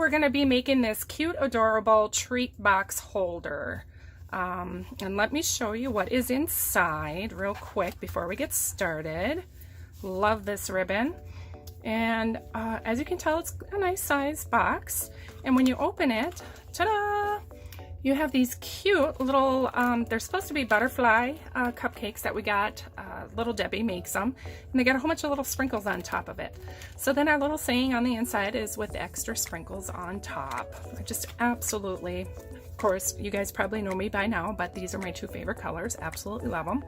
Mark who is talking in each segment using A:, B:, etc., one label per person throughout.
A: we're going to be making this cute, adorable treat box holder. And let me show you what is inside real quick before we get started. Love this ribbon. And as you can tell, it's a nice size box. And when you open it, ta-da! You have these cute little, they're supposed to be butterfly cupcakes that we got. Little Debbie makes them. And they got a whole bunch of little sprinkles on top of it. So then our little saying on the inside is with extra sprinkles on top. I just absolutely, of course, you guys probably know me by now, but these are my two favorite colors. Absolutely love them.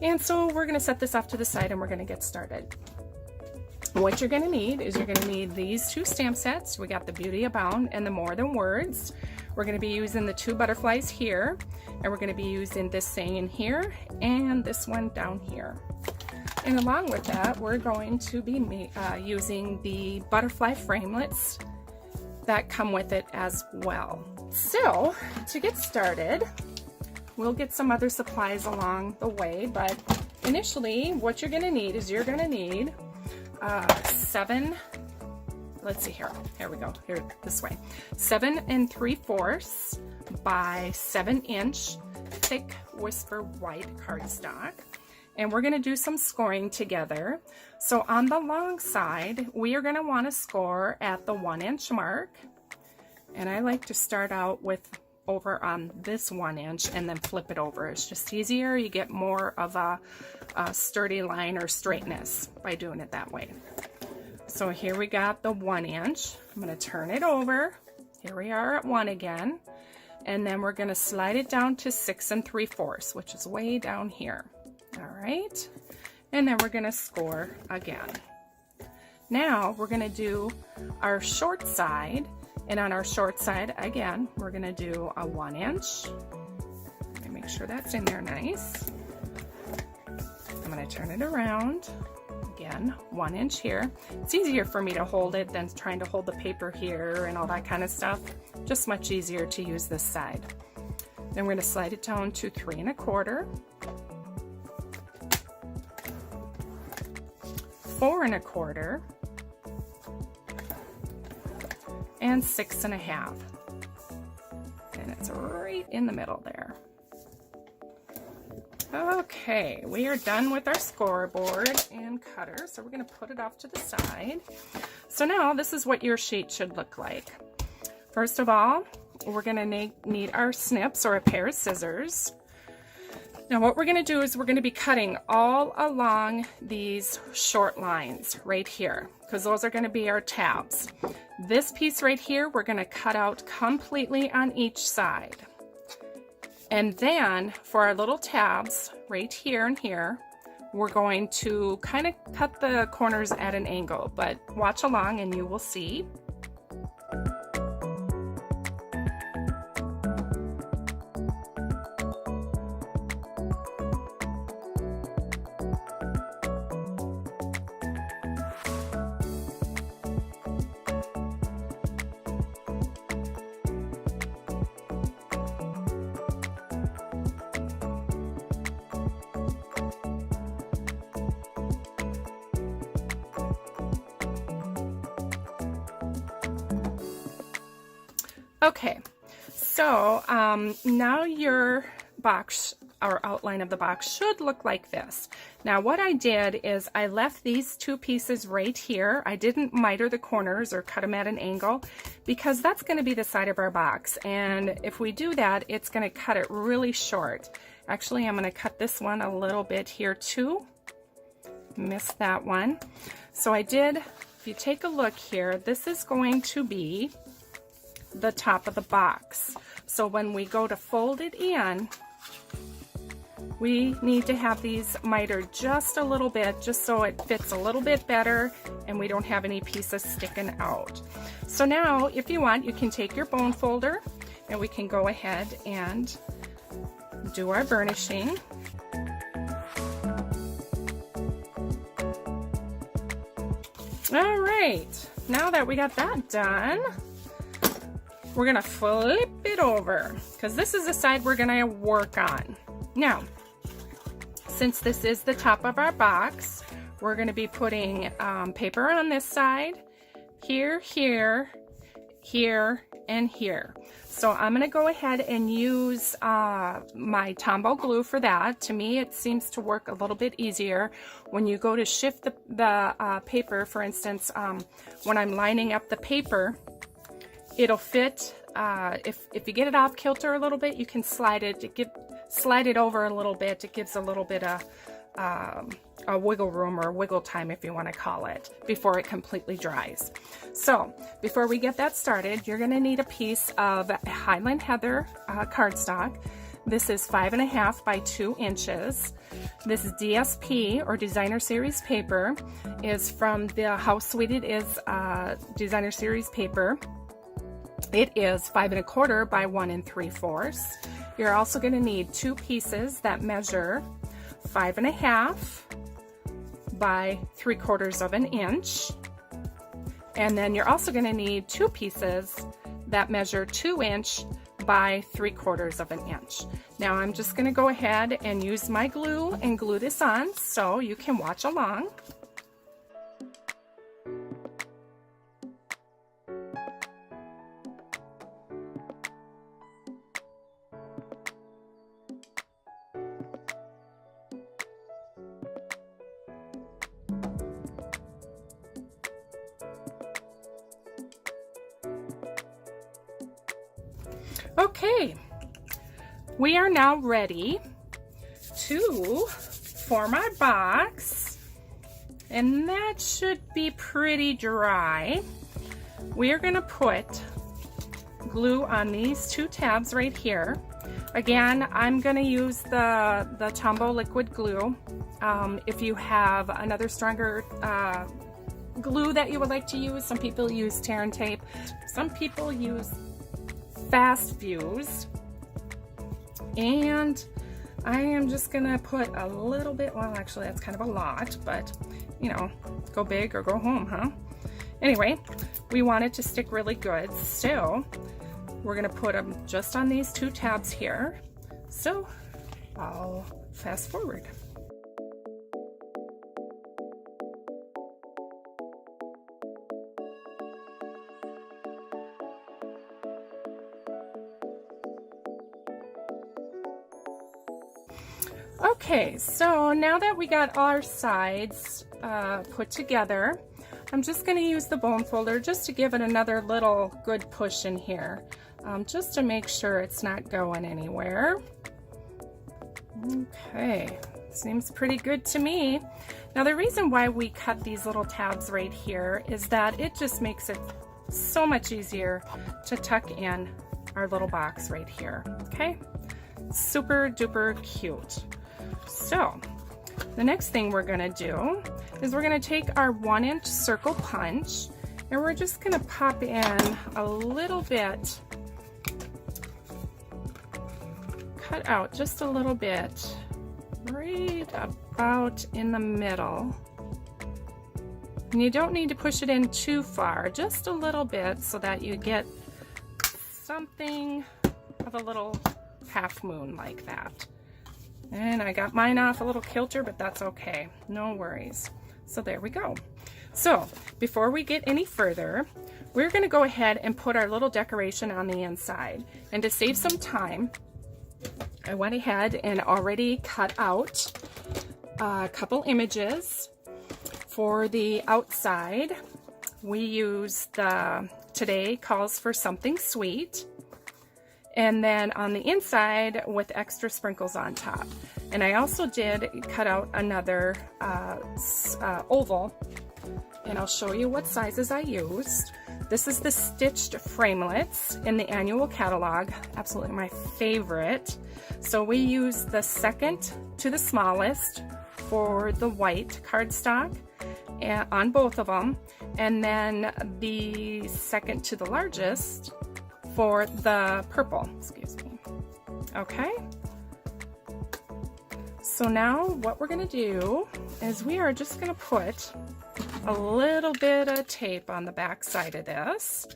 A: And so we're going to set this off to the side and we're going to get started. What you're going to need is you're going to need these two stamp sets. We got the Beauty Abound and the More Than Words. We're going to be using the two butterflies here, and we're going to be using this saying here and this one down here. And along with that, we're going to be using the butterfly framelits that come with it as well. So to get started, we'll get some other supplies along the way, but initially what you're going to need is you're going to need 7, let's see here we go, here this way, 7 3/4 by 7 inch thick Whisper white cardstock, and we're going to do some scoring together. So on the long side we are going to want to score at the 1 inch mark, and I like to start out with over on this 1 inch and then flip it over. It's just easier. You get more of a sturdy line or straightness by doing it that way. So here we got the 1 inch. I'm going to turn it over. Here we are at 1 again. And then we're going to slide it down to 6 3/4, which is way down here. All right. And then we're going to score again. Now we're going to do our short side. And on our short side, again, we're going to do a 1 inch. Let me make sure that's in there nice. I'm going to turn it around. Again, 1 inch here. It's easier for me to hold it than trying to hold the paper here and all that kind of stuff. Just much easier to use this side. Then we're going to slide it down to 3 1/4, 4 1/4, and 6 1/2. And it's right in the middle there. Okay, we are done with our scoreboard and cutter, so we're going to put it off to the side. So now this is what your sheet should look like. First of all, we're going to need our snips or a pair of scissors. Now what we're going to do is we're going to be cutting all along these short lines right here, because those are going to be our tabs. This piece right here we're going to cut out completely on each side. And then for our little tabs right here and here, we're going to kind of cut the corners at an angle, but watch along and you will see. Okay, so now your box, or outline of the box, should look like this. Now what I did is I left these two pieces right here. I didn't miter the corners or cut them at an angle, because that's going to be the side of our box, and if we do that, it's going to cut it really short. Actually, I'm going to cut this one a little bit here too. Missed that one. So I did, if you take a look here, this is going to be the top of the box. So when we go to fold it in, we need to have these mitered just a little bit, just so it fits a little bit better and we don't have any pieces sticking out. So now if you want, you can take your bone folder and we can go ahead and do our burnishing. All right, now that we got that done, we're gonna flip it over, because this is the side we're gonna work on. Now, since this is the top of our box, we're gonna be putting paper on this side, here, here, and here. So I'm going to go ahead and use my Tombow glue for that. To me, it seems to work a little bit easier when you go to shift the paper. For instance, when I'm lining up the paper, it'll fit. If you get it off kilter a little bit, you can slide it over a little bit. It gives a little bit of a wiggle room or wiggle time, if you want to call it, before it completely dries. So before we get that started, you're going to need a piece of Highland Heather cardstock. This is 5.5 by 2 inches. This is DSP, or Designer Series paper, is from the How Sweet It Is Designer Series paper. It is 5.25 by 1 3/4. You're also going to need 2 pieces that measure 5.5 by 3/4 of an inch. And then you're also going to need 2 pieces that measure 2 inch by 3/4 of an inch. Now I'm just going to go ahead and use my glue and glue this on so you can watch along. Okay, we are now ready to form our box, and that should be pretty dry. We are going to put glue on these 2 tabs right here. Again, I'm going to use the Tombow liquid glue. If you have another stronger glue that you would like to use, some people use tear and tape, some people use Fast Fuse, and I am just gonna put a little bit, well actually that's kind of a lot, but you know, go big or go home, huh? Anyway, we want it to stick really good, so we're gonna put them just on these 2 tabs here. So I'll fast forward. Okay, so now that we got our sides put together, I'm just going to use the bone folder just to give it another little good push in here, just to make sure it's not going anywhere. Okay, seems pretty good to me. Now the reason why we cut these little tabs right here is that it just makes it so much easier to tuck in our little box right here. Okay, super duper cute. So the next thing we're going to do is we're going to take our 1-inch circle punch, and we're just going to pop in a little bit, cut out just a little bit right about in the middle. And you don't need to push it in too far, just a little bit, so that you get something of a little half moon like that. And I got mine off a little kilter, but that's okay, no worries. So there we go. So before we get any further, we're going to go ahead and put our little decoration on the inside. And to save some time, I went ahead and already cut out a couple images. For the outside, we use the Today Calls for Something Sweet. And then on the inside with extra sprinkles on top. And I also did cut out another oval, and I'll show you what sizes I used. This is the stitched framelits in the annual catalog, absolutely my favorite. So we use the second to the smallest for the white cardstock on both of them, and then the second to the largest for the purple, excuse me. Okay, so now what we're going to do is we are just going to put a little bit of tape on the back side of this.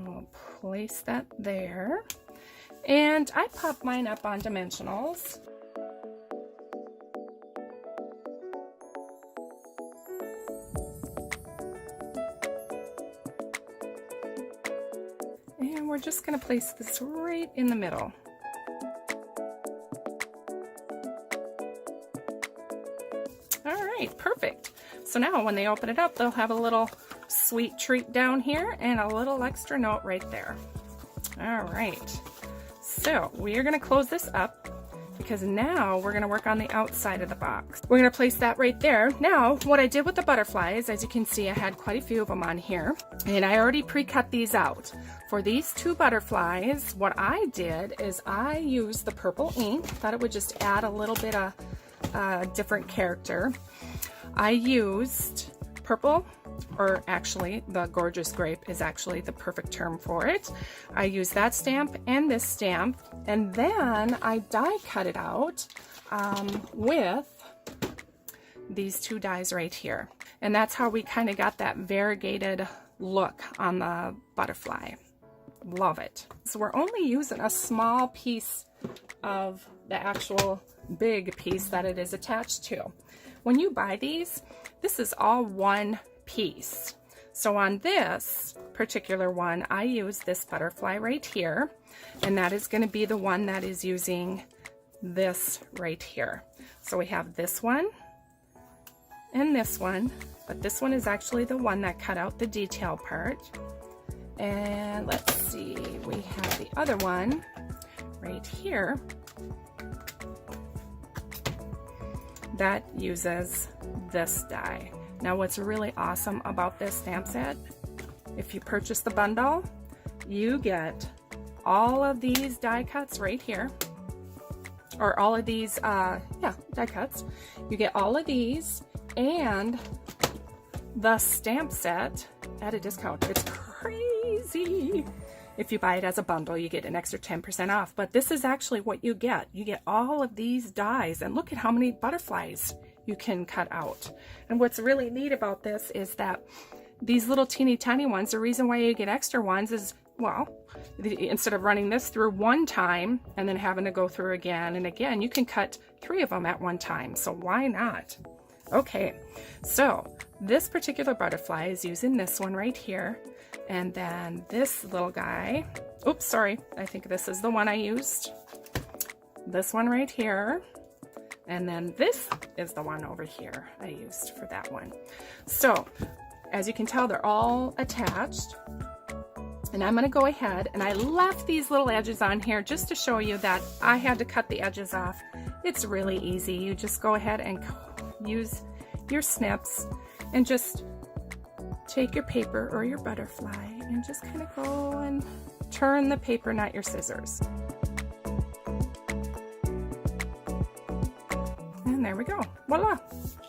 A: I'll place that there, and I popped mine up on dimensionals. we're just going to place this right in the middle. All right, perfect. So now when they open it up, they'll have a little sweet treat down here and a little extra note right there. All right, so we are going to close this up because now we're going to work on the outside of the box. We're going to place that right there. Now, what I did with the butterflies, as you can see, I had quite a few of them on here, and I already pre-cut these out. For these two butterflies, what I did is I used the purple ink. Thought it would just add a little bit of different character. I used purple, or actually the gorgeous grape is actually the perfect term for it. I used that stamp and this stamp, and then I die cut it out with these two dies right here. And that's how we kind of got that variegated look on the butterfly. Love it. So we're only using a small piece of the actual big piece that it is attached to. When you buy these, this is all one piece. So on this particular one, I use this butterfly right here, and that is going to be the one that is using this right here. So we have this one and this one, but this one is actually the one that cut out the detail part. And let's see, we have the other one right here that uses this die. Now what's really awesome about this stamp set, if you purchase the bundle, you get all of these die cuts right here, or all of these, die cuts. You get all of these and the stamp set at a discount. It's crazy. If you buy it as a bundle, you get an extra 10% off, but this is actually what you get. You get all of these dies, and look at how many butterflies you can cut out. And what's really neat about this is that these little teeny tiny ones, the reason why you get extra ones is, well, instead of running this through one time and then having to go through again and again, you can cut 3 of them at one time. So why not? Okay, so this particular butterfly is using this one right here. And then this little guy, oops, sorry, I think this is the one I used. This one right here. And then this is the one over here I used for that one. So as you can tell, they're all attached. And I'm going to go ahead, and I left these little edges on here just to show you that I had to cut the edges off. It's really easy. You just go ahead and use your snips and just take your paper or your butterfly and just kind of go and turn the paper, not your scissors. And there we go. Voila!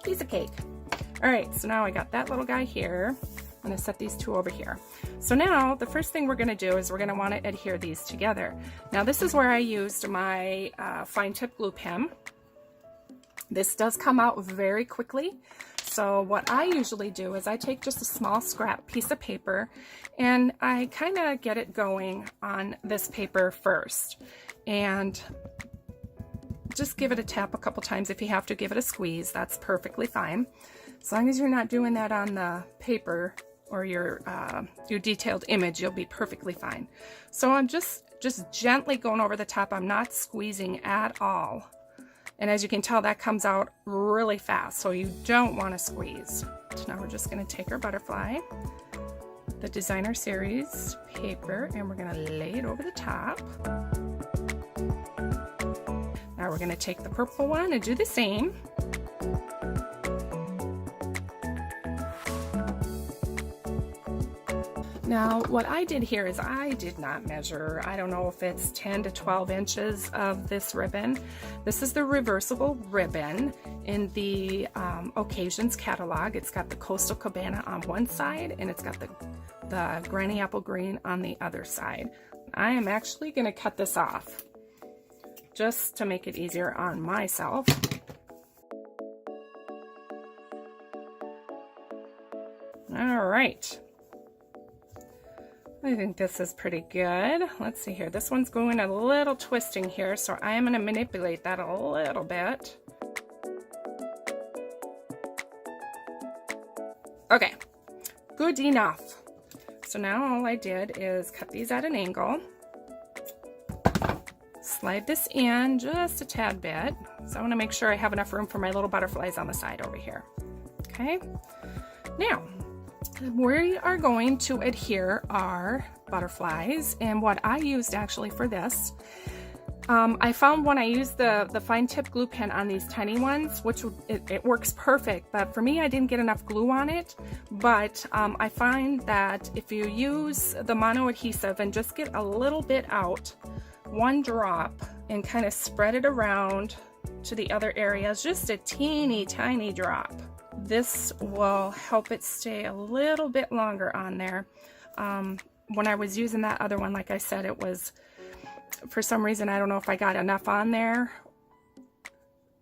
A: Piece of cake. All right, so now I got that little guy here. I'm going to set these two over here. So now the first thing we're going to do is we're going to want to adhere these together. Now this is where I used my fine tip glue pen. This does come out very quickly. So what I usually do is I take just a small scrap piece of paper and I kind of get it going on this paper first. And just give it a tap a couple times. If you have to give it a squeeze, that's perfectly fine. As long as you're not doing that on the paper or your detailed image, you'll be perfectly fine. So I'm just gently going over the top. I'm not squeezing at all. And as you can tell, that comes out really fast, so you don't want to squeeze. So now we're just going to take our butterfly, the Designer Series paper, and we're going to lay it over the top. Now we're going to take the purple one and do the same. Now, what I did here is I did not measure. I don't know if it's 10 to 12 inches of this ribbon. This is the reversible ribbon in the Occasions catalog. It's got the Coastal Cabana on one side, and it's got the Granny Apple Green on the other side. I am actually going to cut this off just to make it easier on myself. All right. I think this is pretty good. Let's see here. This one's going a little twisting here, so I am going to manipulate that a little bit. Okay, good enough. So now all I did is cut these at an angle, slide this in just a tad bit. So I want to make sure I have enough room for my little butterflies on the side over here. Okay, now we are going to adhere our butterflies, and what I used actually for this, I found when I used the fine tip glue pen on these tiny ones, which it works perfect, but for me I didn't get enough glue on it. But I find that if you use the mono adhesive and just get a little bit out, one drop, and kind of spread it around to the other areas, just a teeny tiny drop, this will help it stay a little bit longer on there. When I was using that other one, like I said, it was, for some reason, I don't know if I got enough on there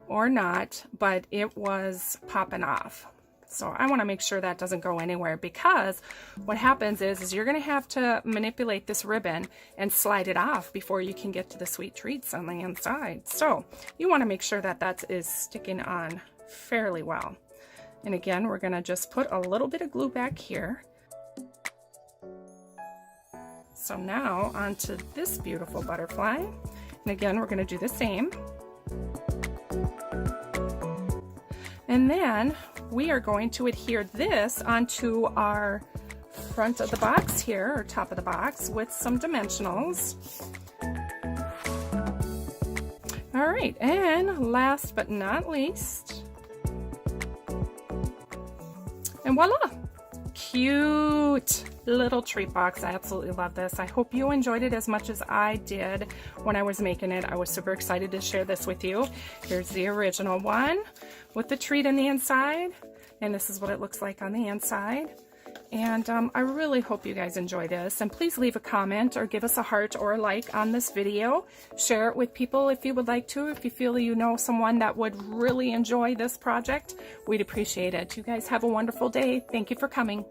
A: or not, but it was popping off. So I want to make sure that doesn't go anywhere, because what happens is you're going to have to manipulate this ribbon and slide it off before you can get to the sweet treats on the inside. So you want to make sure that that is sticking on fairly well. And again, we're going to just put a little bit of glue back here. So now onto this beautiful butterfly. And again, we're going to do the same. And then we are going to adhere this onto our front of the box here, or top of the box, with some dimensionals. All right, and last but not least, and voila, cute little treat box. I absolutely love this. I hope you enjoyed it as much as I did when I was making it. I was super excited to share this with you. Here's the original one with the treat in the inside, and this is what it looks like on the inside. And I really hope you guys enjoy this, and please leave a comment or give us a heart or a like on this video. Share it with people if you would like to. If you feel you know someone that would really enjoy this project, we'd appreciate it. You guys have a wonderful day. Thank you for coming.